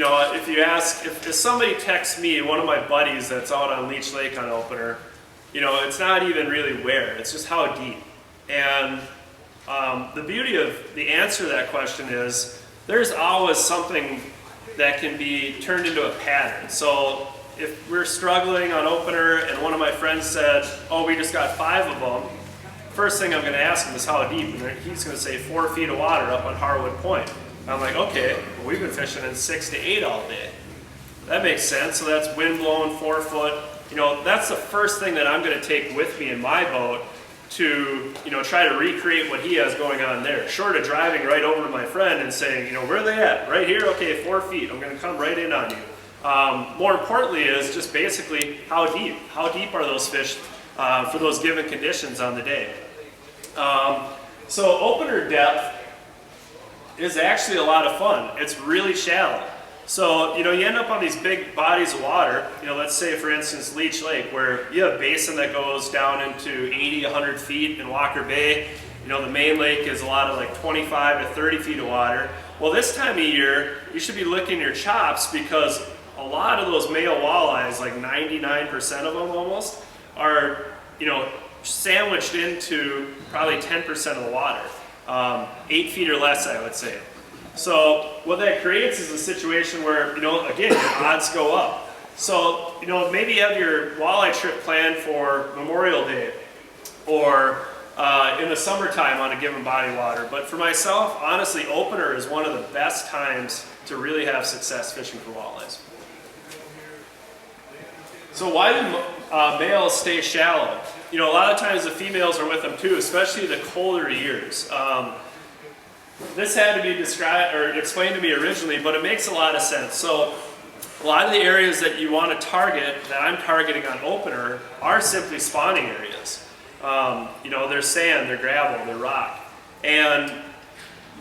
know, if you ask, if somebody texts me, one of my buddies that's out on Leech Lake on opener, you know, it's not even really where, it's just how deep. And the beauty of the answer to that question is there's always something that can be turned into a pattern. So if we're struggling on opener and one of my friends said, oh, we just got 5 of them, first thing I'm going to ask him is how deep, and he's going to say 4 feet of water up on Harwood Point. I'm like, okay, well, we've been fishing in 6 to 8 all day. That makes sense. So that's wind blowing 4 foot. You know, that's the first thing that I'm going to take with me in my boat to, you know, try to recreate what he has going on there. Short of driving right over to my friend and saying, you know, where are they at? Right here? Okay, 4 feet. I'm going to come right in on you. More importantly is just basically how deep. How deep are those fish for those given conditions on the day? So opener depth is actually a lot of fun. It's really shallow. So, you know, you end up on these big bodies of water, you know, let's say for instance Leech Lake, where you have a basin that goes down into 80, 100 feet in Walker Bay. You know, the main lake is a lot of like 25 to 30 feet of water. Well, this time of year, you should be licking your chops because a lot of those male walleyes, like 99% of them almost, are, you know, sandwiched into probably 10% of the water. 8 feet or less, I would say. So what that creates is a situation where, you know, again, your odds go up. So, you know, maybe you have your walleye trip planned for Memorial Day or in the summertime on a given body of water. But for myself, honestly, opener is one of the best times to really have success fishing for walleyes. So why do males stay shallow? You know, a lot of times the females are with them too, especially the colder years. This had to be described or explained to me originally, but it makes a lot of sense. So a lot of the areas that you want to target, that I'm targeting on opener, are simply spawning areas. You know, they're sand, they're gravel, they're rock. And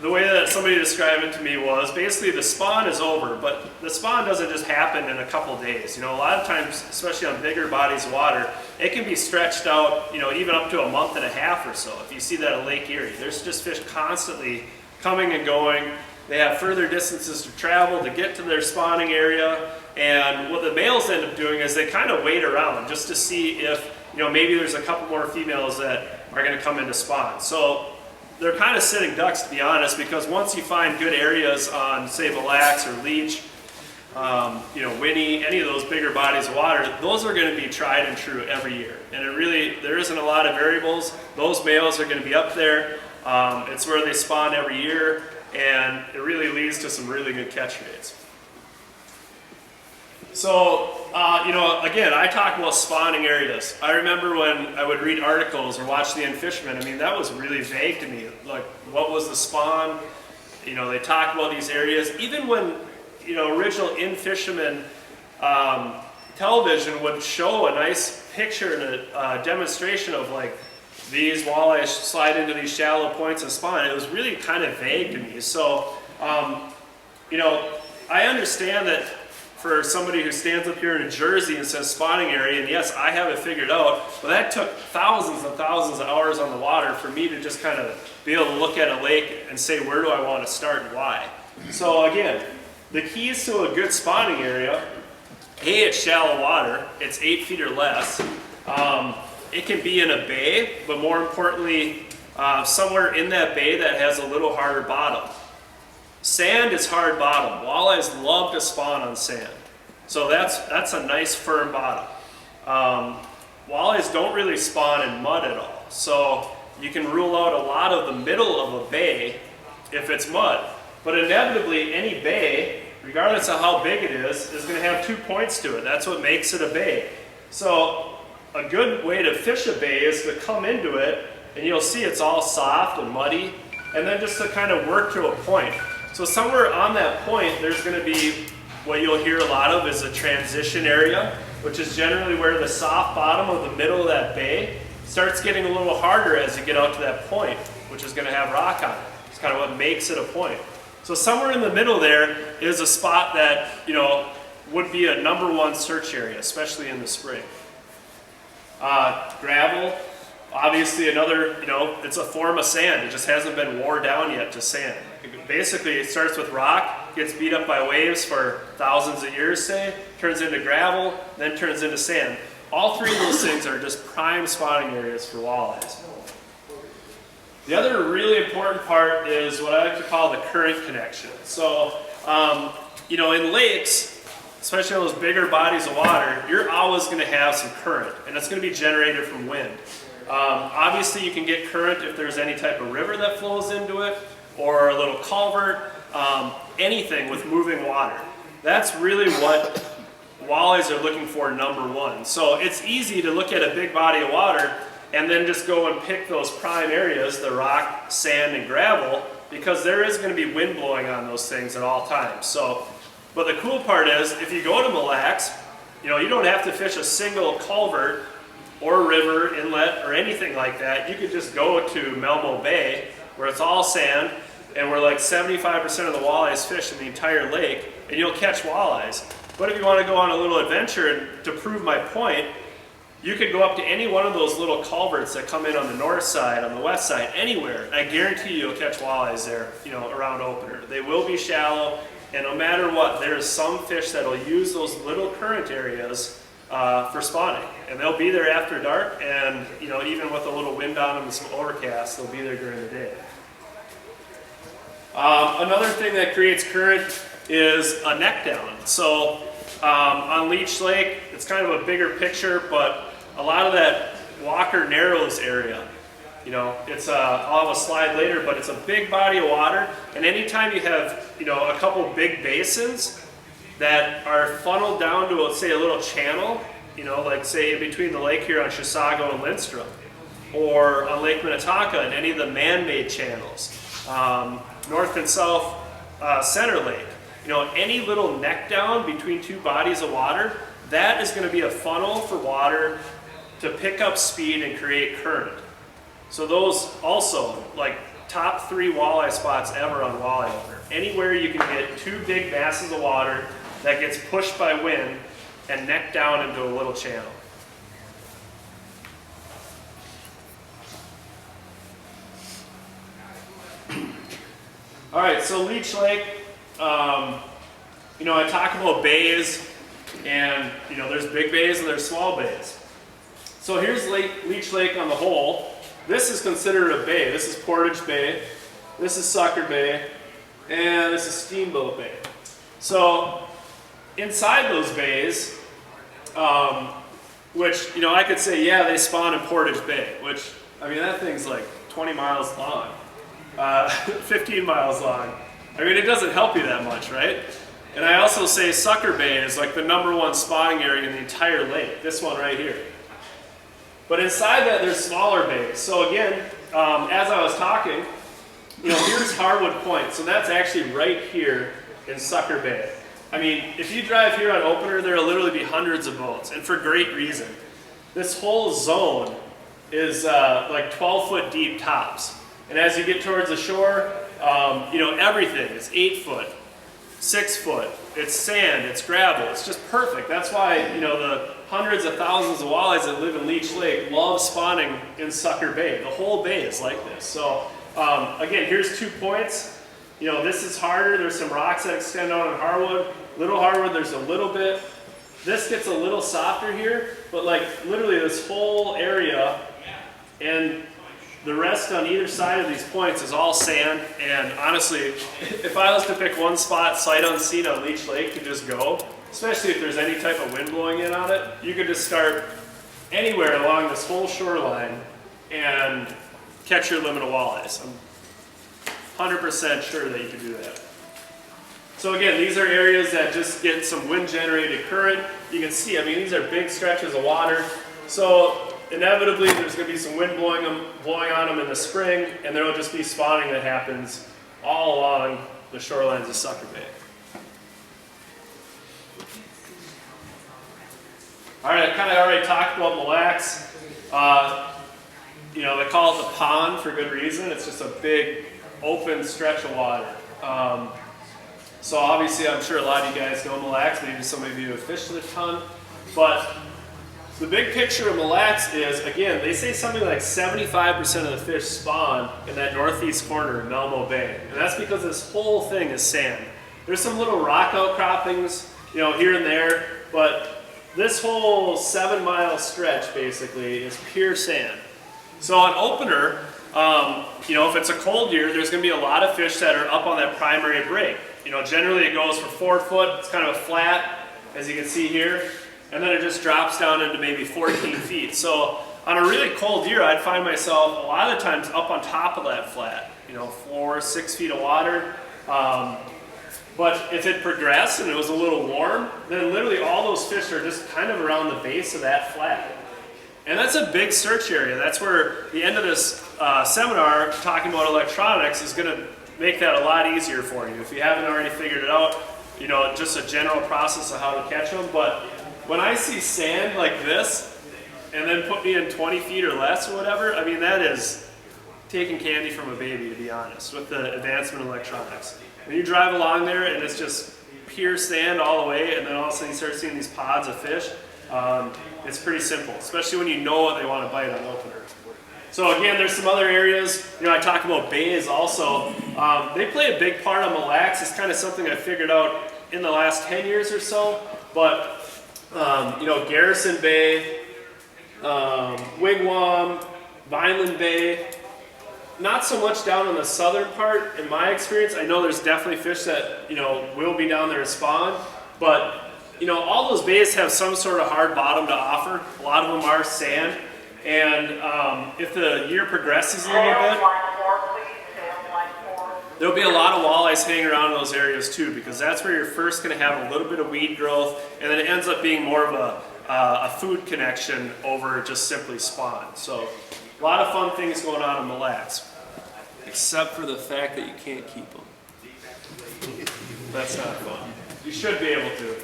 the way that somebody described it to me was basically the spawn is over, but the spawn doesn't just happen in a couple days. You know, a lot of times, especially on bigger bodies of water, it can be stretched out, you know, even up to a month and a half or so. If you see that at Lake Erie, there's just fish constantly coming and going. They have further distances to travel to get to their spawning area. And what the males end up doing is they kind of wait around just to see if, you know, maybe there's a couple more females that are going to come into spawn. So they're kind of sitting ducks, to be honest, because once you find good areas on, say, Mille Lacs or Leech, you know, Winnie, any of those bigger bodies of water, those are going to be tried and true every year. And it really, there isn't a lot of variables. Those males are going to be up there. It's where they spawn every year, and it really leads to some really good catch rates. So, you know, again, I talk about spawning areas. I remember when I would read articles or watch the In-Fisherman, I mean, that was really vague to me. Like, what was the spawn? You know, they talk about these areas. Even when, you know, original In-Fisherman television would show a nice picture and a demonstration of, like, these walleyes slide into these shallow points and spawn. It was really kind of vague to me. So, you know, I understand that for somebody who stands up here in Jersey and says spawning area, and yes, I have it figured out, but that took thousands and thousands of hours on the water for me to just kind of be able to look at a lake and say, where do I want to start and why? So again, the keys to a good spawning area, A, it's shallow water, it's 8 feet or less. It can be in a bay, but more importantly, somewhere in that bay that has a little harder bottom. Sand is hard bottom. Walleyes love to spawn on sand. So that's a nice firm bottom. Walleyes don't really spawn in mud at all. So you can rule out a lot of the middle of a bay if it's mud. But inevitably, any bay, regardless of how big it is going to have 2 points to it. That's what makes it a bay. So a good way to fish a bay is to come into it, and you'll see it's all soft and muddy, and then just to kind of work to a point. So somewhere on that point, there's going to be what you'll hear a lot of is a transition area, which is generally where the soft bottom of the middle of that bay starts getting a little harder as you get out to that point, which is going to have rock on it. It's kind of what makes it a point. So somewhere in the middle there is a spot that, you know, would be a #1 search area, especially in the spring. Gravel, obviously another, you know, it's a form of sand. It just hasn't been worn down yet to sand. Basically, it starts with rock, rock gets beat up by waves for thousands of years, say, turns into gravel, then turns into sand. All three of those things are just prime spawning areas for walleyes. The other really important part is what I like to call the current connection. So, in lakes, especially those bigger bodies of water, you're always going to have some current, and it's going to be generated from wind. Obviously, you can get current if there's any type of river that flows into it, or a little culvert, anything with moving water. That's really what walleyes are looking for, number one. So it's easy to look at a big body of water and then just go and pick those prime areas, the rock, sand, and gravel, because there is going to be wind blowing on those things at all times. So, but the cool part is, if you go to Mille Lacs, you don't have to fish a single culvert or river, inlet, or anything like that. You could just go to Melmo Bay, where it's all sand, and where like 75% of the walleyes fish in the entire lake, and you'll catch walleyes. But if you want to go on a little adventure, and to prove my point, you could go up to any one of those little culverts that come in on the north side, on the west side, anywhere. I guarantee you'll catch walleyes there, around opener. They will be shallow, and no matter what, there is some fish that'll use those little current areas for spawning. And they'll be there after dark, and even with a little wind on them and some overcast, they'll be there during the day. Another thing that creates current is a neck down. So on Leech Lake, it's kind of a bigger picture, but a lot of that Walker Narrows area, it's I'll have a slide later, but it's a big body of water, and anytime you have a couple big basins that are funneled down to, let's say, a little channel, like say in between the lake here on Chisago and Lindstrom, or on Lake Minnetonka and any of the man-made channels, North and South Center Lake, any little neck down between two bodies of water, that is going to be a funnel for water to pick up speed and create current. So those also, like top 3 walleye spots ever on Walleye Opener. Anywhere you can get two big masses of water that gets pushed by wind and neck down into a little channel. All right, so Leech Lake, I talk about bays, and there's big bays and there's small bays. So here's Leech Lake on the whole. This is considered a bay. This is Portage Bay, this is Sucker Bay, and this is Steamboat Bay. So inside those bays, which I could say, yeah, they spawn in Portage Bay, which that thing's like 20 miles long, 15 miles long. It doesn't help you that much, right? And I also say Sucker Bay is like the #1 spawning area in the entire lake, this one right here. But inside that, there's smaller bays. So again, as I was talking, here's Harwood Point. So that's actually right here in Sucker Bay. If you drive here on Opener, there'll literally be hundreds of boats, and for great reason. This whole zone is like 12-foot deep tops. And as you get towards the shore, everything is 8 foot, 6 foot. It's sand, it's gravel. It's just perfect. That's why, the hundreds of thousands of walleyes that live in Leech Lake love spawning in Sucker Bay. The whole bay is like this. So, again, here's 2 points. This is harder. There's some rocks that extend out on Harwood. Little Harwood, there's a little bit. This gets a little softer here, but like literally this whole area and the rest on either side of these points is all sand. And honestly, if I was to pick one spot sight unseen on Leech Lake to just go, especially if there's any type of wind blowing in on it, you could just start anywhere along this whole shoreline and catch your limit of walleyes. I'm 100% sure that you can do that. So again, these are areas that just get some wind-generated current. You can see, these are big stretches of water. So inevitably, there's going to be some wind blowing on them in the spring, and there will just be spawning that happens all along the shorelines of Sucker Bay. All right, I kind of already talked about Mille Lacs. They call it the pond for good reason. It's just a big, open stretch of water. So obviously, I'm sure a lot of you guys know Mille Lacs. Maybe some of you have fished it a ton. But the big picture of Mille Lacs is, again, they say something like 75% of the fish spawn in that northeast corner of Melmo Bay. And that's because this whole thing is sand. There's some little rock outcroppings, you know, here and there, but this whole 7-mile stretch basically is pure sand. So on opener, you know, if it's a cold year, there's going to be a lot of fish that are up on that primary break. You know, generally it goes for 4 foot. It's kind of a flat, as you can see here, and then it just drops down into maybe 14 feet. So on a really cold year, I'd find myself a lot of the times up on top of that flat, you know, 4, 6 feet of water. But if it progressed and it was a little warm, then literally all those fish are just kind of around the base of that flat. And that's a big search area. That's where the end of this seminar, talking about electronics, is going to make that a lot easier for you. If you haven't already figured it out, you know, just a general process of how to catch them. But when I see sand like this, and then put me in 20 feet or less or whatever, I mean, that is taking candy from a baby, to be honest, with the advancement in electronics. When you drive along there and it's just pure sand all the way, and then all of a sudden you start seeing these pods of fish, it's pretty simple, especially when you know what they want to bite on opener. So again, there's some other areas. You know, I talk about bays also. They play a big part on Mille Lacs. It's kind of something I figured out in the last 10 years or so. But you know, Garrison Bay, Wigwam, Vineland Bay. Not so much down on the southern part, in my experience. I know there's definitely fish that, you know, will be down there to spawn, but you know, all those bays have some sort of hard bottom to offer. A lot of them are sand, and if the year progresses a little bit, there'll be a lot of walleyes hanging around in those areas too, because that's where you're first going to have a little bit of weed growth, and then it ends up being more of a food connection over just simply spawn. So a lot of fun things going on in Mille Lacs, except for the fact that you can't keep them. That's not fun. You should be able to.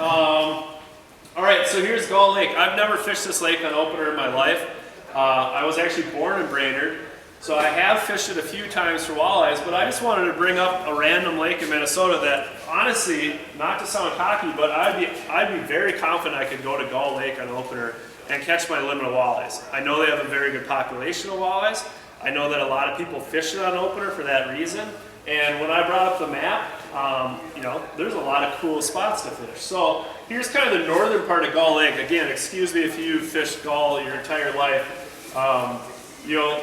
All right, so here's Gall Lake. I've never fished this lake on opener in my life. I was actually born in Brainerd, so I have fished it a few times for walleyes, but I just wanted to bring up a random lake in Minnesota that, honestly, not to sound cocky, but I'd be very confident I could go to Gall Lake on opener and catch my limit of walleyes. I know they have a very good population of walleyes. I know that a lot of people fish it on opener for that reason. And when I brought up the map, you know, there's a lot of cool spots to fish. So here's kind of the northern part of Gall Lake. Again, excuse me if you've fished Gall your entire life. You know,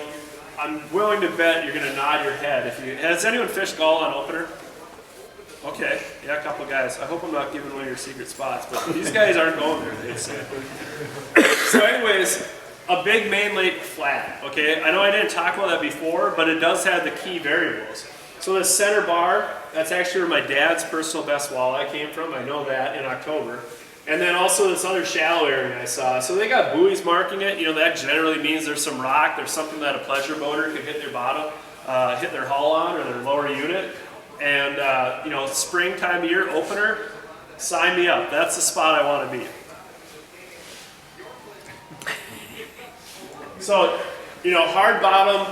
I'm willing to bet you're going to nod your head. Has anyone fished Gall on opener? Okay, yeah, a couple guys. I hope I'm not giving away your secret spots, but these guys aren't going there, they say. So anyways, a big main lake flat, okay? I know I didn't talk about that before, but it does have the key variables. So this center bar, that's actually where my dad's personal best walleye came from. I know that in October. And then also this other shallow area I saw. So they got buoys marking it. You know, that generally means there's some rock. There's something that a pleasure boater could hit their bottom, hit their hull on, or their lower unit. And, you know, springtime of year opener, sign me up. That's the spot I want to be. So, you know, hard bottom,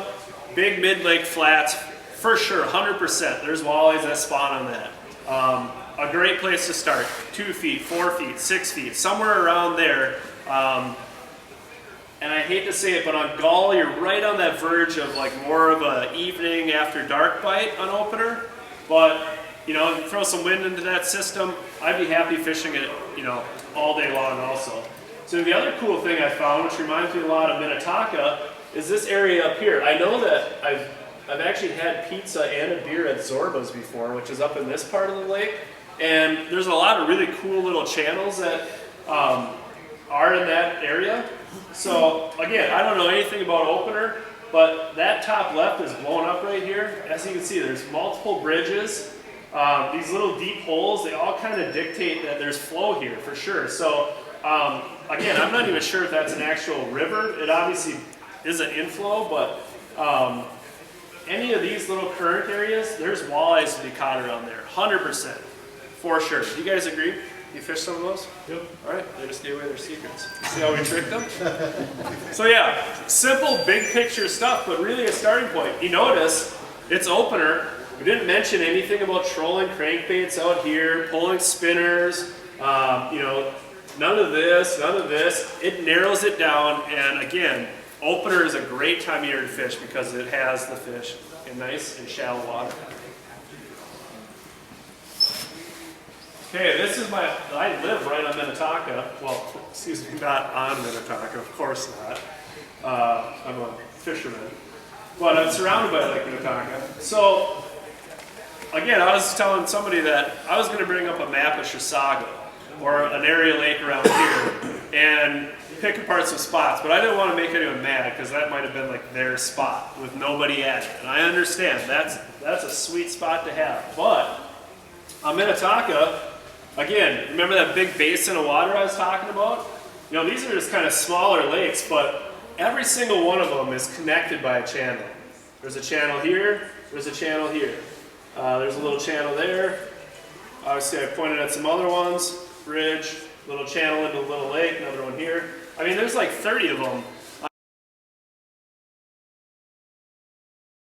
big mid-lake flats, for sure, 100%. There's walleyes that spawn on that. A great place to start, 2 feet, 4 feet, 6 feet, somewhere around there. And I hate to say it, but on Gall, you're right on that verge of like more of an evening after dark bite on opener. But, you know, if you throw some wind into that system, I'd be happy fishing it, you know, all day long also. So the other cool thing I found, which reminds me a lot of Minnetonka, is this area up here. I know that I've actually had pizza and a beer at Zorba's before, which is up in this part of the lake. And there's a lot of really cool little channels that are in that area. So again, I don't know anything about opener, but that top left is blown up right here. As you can see, there's multiple bridges. These little deep holes, they all kind of dictate that there's flow here for sure. So again, I'm not even sure if that's an actual river. It obviously is an inflow, but any of these little current areas, there's walleyes to be caught around there, 100%, for sure. Do you guys agree? You fish some of those? Yep. All right, they just gave away their secrets. See how we tricked them? So yeah, simple, big picture stuff, but really a starting point. You notice, it's opener. We didn't mention anything about trolling crankbaits out here, pulling spinners, you know, none of this, none of this. It narrows it down, and again, opener is a great time of year to fish because it has the fish in nice and shallow water. Okay, this is I live right on Minnetonka. Well, excuse me, not on Minnetonka, of course not. I'm a fisherman. But I'm surrounded by Lake Minnetonka. So, again, I was telling somebody that I was going to bring up a map of Chisago, or an area lake around here, and pick apart some spots, but I didn't want to make anyone mad, because that might have been like their spot with nobody at it. And I understand, that's a sweet spot to have. But on Minnetonka, again, remember that big basin of water I was talking about? You know, these are just kind of smaller lakes, but every single one of them is connected by a channel. There's a channel here, there's a channel here. There's a little channel there. Obviously, I pointed at some other ones. Bridge, little channel into a little lake, another one here. I mean, there's like 30 of them